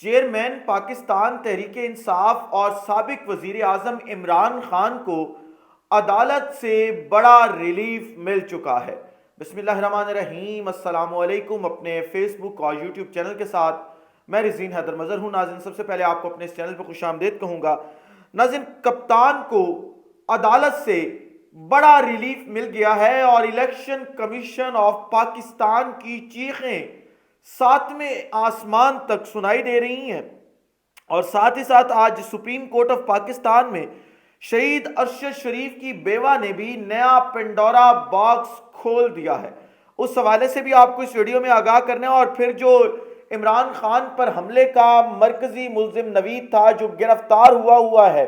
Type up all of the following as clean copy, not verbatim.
Chairman Pakistan Tehreek Insaf اور سابق وزیر اعظم عمران خان کو عدالت سے بڑا ریلیف مل چکا ہے۔ بسم اللہ الرحمن الرحیم، السلام علیکم۔ اپنے فیس بک اور یوٹیوب چینل کے ساتھ میں رزین حیدر مظہر ہوں۔ ناظرین، سب سے پہلے آپ کو اپنے اس چینل پہ خوش آمدید کہوں گا۔ ناظرین، کپتان کو عدالت سے بڑا ریلیف مل گیا ہے اور الیکشن کمیشن آف پاکستان کی چیخیں ساتویں آسمان تک سنائی دے رہی ہیں، اور ساتھ ہی ساتھ آج سپریم کورٹ آف پاکستان میں شہید ارشد شریف کی بیوہ نے بھی نیا پنڈورا باکس کھول دیا ہے۔ اس حوالے سے بھی آپ کو اس ویڈیو میں آگاہ کرنا ہے۔ اور پھر جو عمران خان پر حملے کا مرکزی ملزم نوید تھا جو گرفتار ہوا ہے،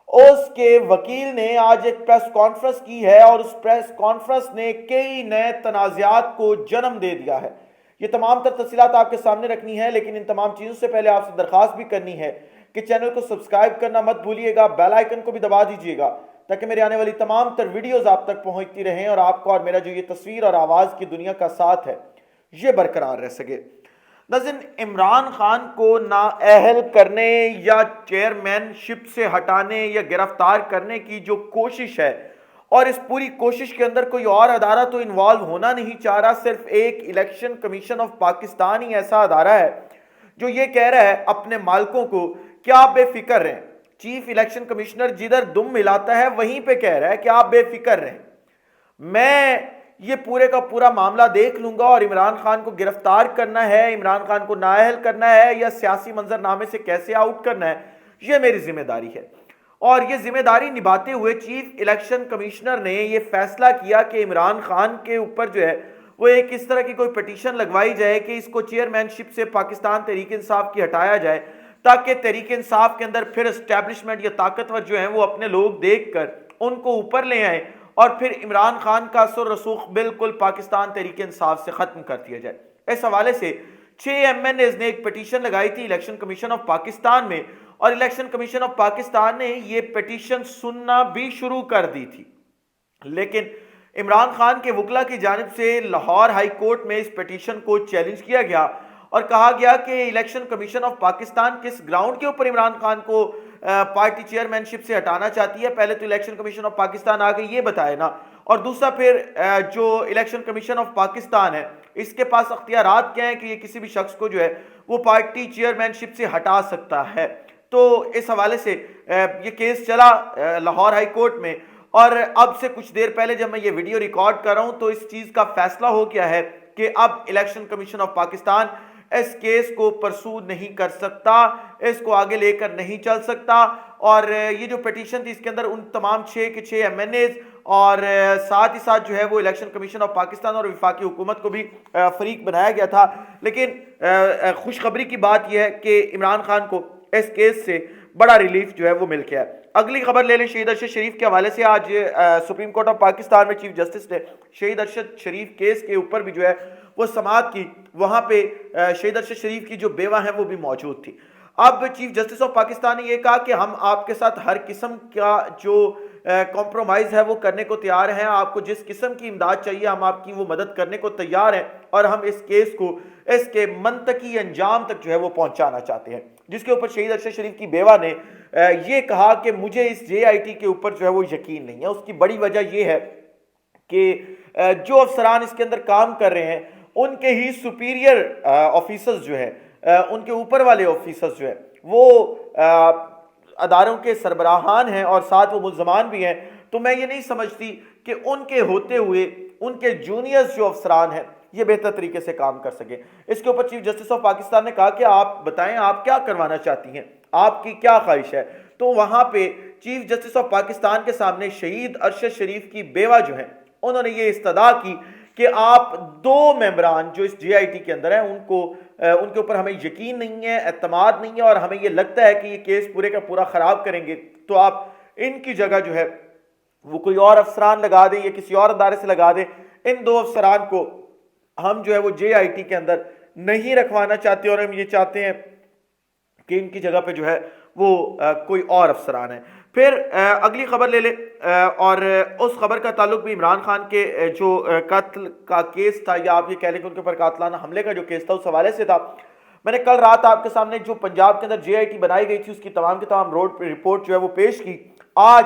اس کے وکیل نے آج ایک پریس کانفرنس کی ہے، اور اس پریس کانفرنس نے کئی نئے تنازعات کو جنم دے دیا ہے۔ یہ تمام تر تفصیلات آپ کے سامنے رکھنی ہے، لیکن ان تمام چیزوں سے پہلے آپ سے درخواست بھی کرنی ہے کہ چینل کو سبسکرائب کرنا مت بھولیے گا، بیل آئیکن کو بھی دبا دیجیے گا تاکہ میرے آنے والی تمام تر ویڈیوز آپ تک پہنچتی رہیں اور آپ کو اور میرا جو یہ تصویر اور آواز کی دنیا کا ساتھ ہے یہ برقرار رہ سکے۔ ناظرین، عمران خان کو نااہل کرنے یا چیئرمین شپ سے ہٹانے یا گرفتار کرنے کی جو کوشش ہے، اور اس پوری کوشش کے اندر کوئی اور ادارہ تو انوالو ہونا نہیں چاہ رہا، صرف ایک الیکشن کمیشن آف پاکستان ہی ایسا ادارہ ہے جو یہ کہہ رہا ہے اپنے مالکوں کو کہ آپ بے فکر رہیں۔ چیف الیکشن کمیشنر جدھر دم ملاتا ہے وہیں پہ کہہ رہا ہے کہ آپ بے فکر رہیں، میں یہ پورے کا پورا معاملہ دیکھ لوں گا، اور عمران خان کو گرفتار کرنا ہے، عمران خان کو نااہل کرنا ہے یا سیاسی منظرنامے سے کیسے آؤٹ کرنا ہے، یہ میری ذمہ داری ہے۔ اور یہ ذمہ داری نبھاتے ہوئے چیف الیکشن کمیشنر نے یہ فیصلہ کیا کہ عمران خان کے اوپر جو ہے وہ ایک اس طرح کی کوئی پٹیشن لگوائی جائے کہ اس کو چیئرمین شپ سے پاکستان تحریک انصاف کی ہٹایا جائے، تاکہ تحریک انصاف کے اندر پھر اسٹیبلشمنٹ یا طاقتور جو ہیں وہ اپنے لوگ دیکھ کر ان کو اوپر لے آئیں، اور پھر عمران خان کا اثر رسوخ بالکل پاکستان تحریک انصاف سے ختم کر دیا جائے۔ اس حوالے سے 6 MNAs نے ایک پٹیشن لگائی تھی الیکشن کمیشن آف پاکستان میں، اور الیکشن کمیشن آف پاکستان نے یہ پٹیشن سننا بھی شروع کر دی تھی، لیکن عمران خان کے وکلا کی جانب سے لاہور ہائی کورٹ میں اس پٹیشن کو چیلنج کیا گیا اور کہا گیا کہ الیکشن کمیشن آف پاکستان کس گراؤنڈ کے اوپر عمران خان کو پارٹی چیئرمین شپ سے ہٹانا چاہتی ہے۔ پہلے تو الیکشن کمیشن آف پاکستان آگے یہ بتائے نا، اور دوسرا پھر جو الیکشن کمیشن آف پاکستان ہے اس کے پاس اختیارات کیا ہیں کہ یہ کسی بھی شخص کو جو ہے وہ پارٹی چیئرمین شپ سے ہٹا سکتا ہے۔ تو اس حوالے سے یہ کیس چلا لاہور ہائی کورٹ میں، اور اب سے کچھ دیر پہلے جب میں یہ ویڈیو ریکارڈ کر رہا ہوں تو اس چیز کا فیصلہ ہو گیا ہے کہ اب الیکشن کمیشن آف پاکستان اس کیس کو پرسو نہیں کر سکتا، اس کو آگے لے کر نہیں چل سکتا، اور یہ جو پٹیشن تھی اس کے اندر ان تمام 6 کے 6 MNAs اور ساتھ ہی ساتھ جو ہے وہ الیکشن کمیشن آف پاکستان اور وفاقی حکومت کو بھی فریق بنایا گیا تھا۔ لیکن خوشخبری کی بات یہ ہے کہ عمران خان کو اس کیس سے بڑا ریلیف جو ہے وہ مل گیا ہے۔ اگلی خبر لے لیں شہید ارشد شریف کے حوالے سے۔ آج سپریم کورٹ آف پاکستان میں چیف جسٹس نے شہید ارشد شریف کیس کے اوپر بھی جو ہے وہ سماعت کی، وہاں پہ شہید ارشد شریف کی جو بیوہ ہیں وہ بھی موجود تھی۔ اب چیف جسٹس آف پاکستان نے یہ کہا کہ ہم آپ کے ساتھ ہر قسم کا جو کمپرومائز ہے وہ کرنے کو تیار ہیں، آپ کو جس قسم کی امداد چاہیے ہم آپ کی وہ مدد کرنے کو تیار ہیں، اور ہم اس کیس کو اس کے منطقی انجام تک جو ہے وہ پہنچانا چاہتے ہیں۔ جس کے اوپر شہید ارشد شریف کی بیوہ نے یہ کہا کہ مجھے اس JIT کے اوپر جو ہے وہ یقین نہیں ہے۔ اس کی بڑی وجہ یہ ہے کہ جو افسران اس کے اندر کام کر رہے ہیں ان کے ہی سپیریئر آفیسرز جو ہیں، ان کے اوپر والے آفیسرز جو ہیں وہ اداروں کے سربراہان ہیں اور ساتھ وہ ملزمان بھی ہیں، تو میں یہ نہیں سمجھتی کہ ان کے ہوتے ہوئے ان کے جونیئرز جو افسران ہیں یہ بہتر طریقے سے کام کر سکے۔ اس کے اوپر چیف جسٹس آف پاکستان نے کہا کہ آپ بتائیں آپ کیا کروانا چاہتی ہیں، آپ کی کیا خواہش ہے۔ تو وہاں پہ چیف جسٹس آف پاکستان کے سامنے شہید ارشد شریف کی بیوہ جو ہیں انہوں نے یہ استدعا کی کہ آپ 2 ممبران جو اس JIT کے اندر ہیں ان کے اوپر ہمیں یقین نہیں ہے، اعتماد نہیں ہے، اور ہمیں یہ لگتا ہے کہ یہ کیس پورے کا پورا خراب کریں گے، تو آپ ان کی جگہ جو ہے وہ کوئی اور افسران لگا دیں یا کسی اور ادارے سے لگا دیں۔ ان 2 افسران کو ہم جو ہے وہ JIT کے اندر نہیں رکھوانا چاہتے، اور ہم یہ چاہتے ہیں کہ ان کی جگہ پہ جو ہے وہ کوئی اور افسران ہیں۔ پھر اگلی خبر لے لیں، اور اس خبر کا تعلق بھی عمران خان کے جو قتل کا کیس تھا، یا آپ یہ کہہ لیں کہ ان کے اوپر قاتلانہ حملے کا جو کیس تھا اس حوالے سے تھا۔ میں نے کل رات آپ کے سامنے جو پنجاب کے اندر JIT بنائی گئی تھی اس کی تمام کی تمام رپورٹ جو ہے وہ پیش کی. آج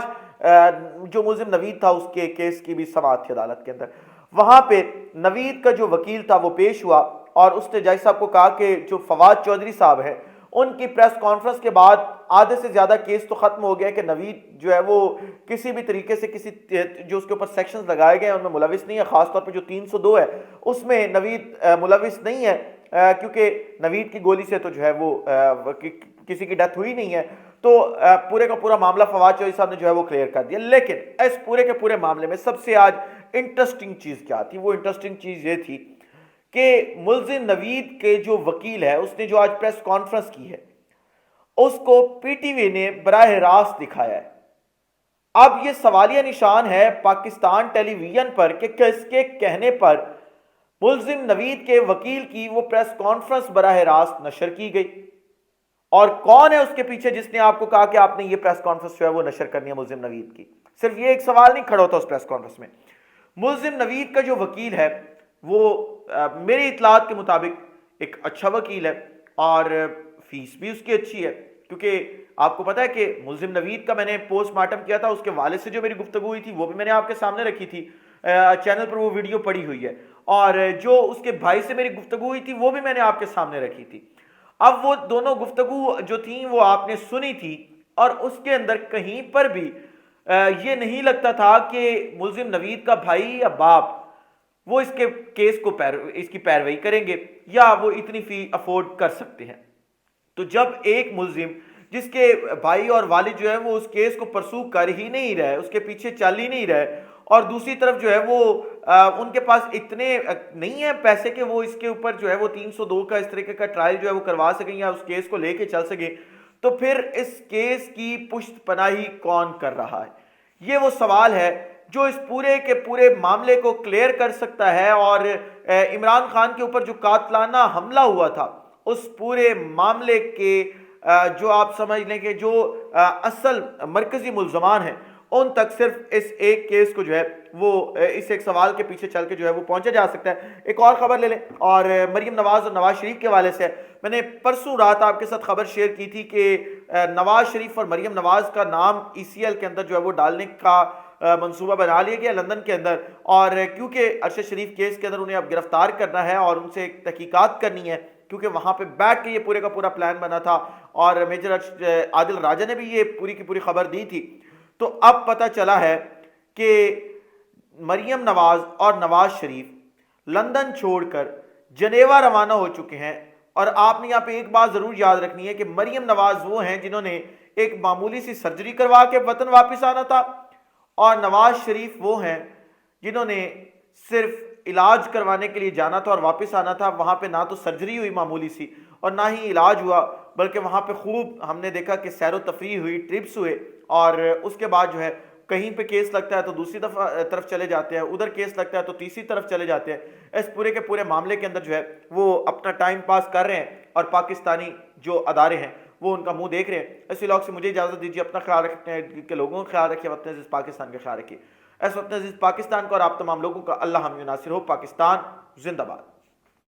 جو ملزم نوید تھا اس کے کیس کی بھی سماعت تھی عدالت کے اندر. وہاں پہ نوید کا جو وکیل تھا وہ پیش ہوا اور اس نے جج صاحب کو کہا کہ جو فواد چودھری صاحب ہیں ان کی پریس کانفرنس کے بعد آدھے سے زیادہ کیس تو ختم ہو گیا کہ نوید جو ہے وہ کسی بھی طریقے سے کسی جو اس کے اوپر سیکشنز لگائے گئے ان میں ملوث نہیں ہے. خاص طور پہ جو 302 ہے اس میں نوید ملوث نہیں ہے کیونکہ نوید کی گولی سے تو جو ہے وہ کسی کی ڈیتھ ہوئی نہیں ہے. تو پورے کا پورا معاملہ فواد چودھری صاحب نے جو ہے وہ کلیئر کر دیا. لیکن اس پورے کے پورے معاملے میں سب سے آج انٹرسٹنگ چیز کیا تھی؟ وہ انٹرسٹنگ چیز یہ تھی کہ ملزم نوید کے جو وکیل ہے اس نے جو آج پریس کانفرنس کی ہے اس کو PTV نے براہ راست دکھایا ہے. اب یہ سوالیہ نشان ہے پاکستان ٹیلی ویژن پر کہ کس کے کہنے پر ملزم نوید کے وکیل کی وہ پریس کانفرنس براہ راست نشر کی گئی اور کون ہے اس کے پیچھے جس نے آپ کو کہا کہ آپ نے یہ پریس کانفرنس جو ہے وہ نشر کرنی ہے ملزم نوید کی. صرف یہ ایک سوال نہیں کھڑا ہوتا اس پریس کانفرنس میں. ملزم نوید کا جو وکیل ہے وہ میری اطلاعات کے مطابق ایک اچھا وکیل ہے اور فیس بھی اس کی اچھی ہے کیونکہ آپ کو پتا ہے کہ ملزم نوید کا میں نے پوسٹ مارٹم کیا تھا, اس کے والد سے جو میری گفتگو ہوئی تھی وہ بھی میں نے آپ کے سامنے رکھی تھی, چینل پر وہ ویڈیو پڑی ہوئی ہے, اور جو اس کے بھائی سے میری گفتگو ہوئی تھی وہ بھی میں نے آپ کے سامنے رکھی تھی. اب وہ دونوں گفتگو جو تھیں وہ آپ نے سنی تھی اور اس کے اندر کہیں پر بھی یہ نہیں لگتا تھا کہ ملزم نوید کا بھائی یا باپ وہ اس کے کیس کو اس کی پیروی کریں گے یا وہ اتنی فی افورڈ کر سکتے ہیں. تو جب ایک ملزم جس کے بھائی اور والد جو ہے وہ اس کیس کو پرسو کر ہی نہیں رہے, اس کے پیچھے چل ہی نہیں رہے, اور دوسری طرف جو ہے وہ ان کے پاس اتنے نہیں ہیں پیسے کہ وہ اس کے اوپر جو ہے وہ 302 کا اس طریقے کا ٹرائل جو ہے وہ کروا سکیں یا اس کیس کو لے کے چل سکیں, تو پھر اس کیس کی پشت پناہی کون کر رہا ہے؟ یہ وہ سوال ہے جو اس پورے کے پورے معاملے کو کلیئر کر سکتا ہے. اور عمران خان کے اوپر جو قاتلانہ حملہ ہوا تھا اس پورے معاملے کے جو آپ سمجھ لیں کہ جو اصل مرکزی ملزمان ہیں ان تک صرف اس ایک کیس کو جو ہے وہ اس ایک سوال کے پیچھے چل کے جو ہے وہ پہنچا جا سکتا ہے. ایک اور خبر لے لیں اور مریم نواز اور نواز شریف کے حوالے سے. میں نے پرسوں رات آپ کے ساتھ خبر شیئر کی تھی کہ نواز شریف اور مریم نواز کا نام ECL کے اندر جو ہے وہ ڈالنے کا منصوبہ بنا لیا گیا لندن کے اندر, اور کیونکہ ارشد شریف کیس کے اندر انہیں اب گرفتار کرنا ہے اور ان سے ایک تحقیقات کرنی ہے, کیونکہ وہاں پہ بیٹھ کے یہ پورے کا پورا پلان بنا تھا اور میجر عادل راجہ نے بھی یہ پوری کی پوری خبر دی تھی. تو اب پتہ چلا ہے کہ مریم نواز اور نواز شریف لندن چھوڑ کر جنیوا روانہ ہو چکے ہیں. اور آپ نے یہاں پہ ایک بات ضرور یاد رکھنی ہے کہ مریم نواز وہ ہیں جنہوں نے ایک معمولی سی سرجری کروا کے وطن واپس آنا تھا, اور نواز شریف وہ ہیں جنہوں نے صرف علاج کروانے کے لیے جانا تھا اور واپس آنا تھا. وہاں پہ نہ تو سرجری ہوئی معمولی سی اور نہ ہی علاج ہوا, بلکہ وہاں پہ خوب ہم نے دیکھا کہ سیر و تفریح ہوئی, ٹرپس ہوئے, اور اس کے بعد جو ہے کہیں پہ کیس لگتا ہے تو دوسری طرف چلے جاتے ہیں, ادھر کیس لگتا ہے تو تیسری طرف چلے جاتے ہیں. اس پورے کے پورے معاملے کے اندر جو ہے وہ اپنا ٹائم پاس کر رہے ہیں اور پاکستانی جو ادارے ہیں وہ ان کا منہ دیکھ رہے ہیں. اس وقت سے مجھے اجازت دیجیے, اپنا خیال رکھنے کے لوگوں کا خیال رکھیے, وقت عزیز پاکستان کا خیال رکھیے. اس وقت عزیز پاکستان کو اور آپ تمام لوگوں کا اللہ حامی و ناصر ہو. پاکستان زندہ باد.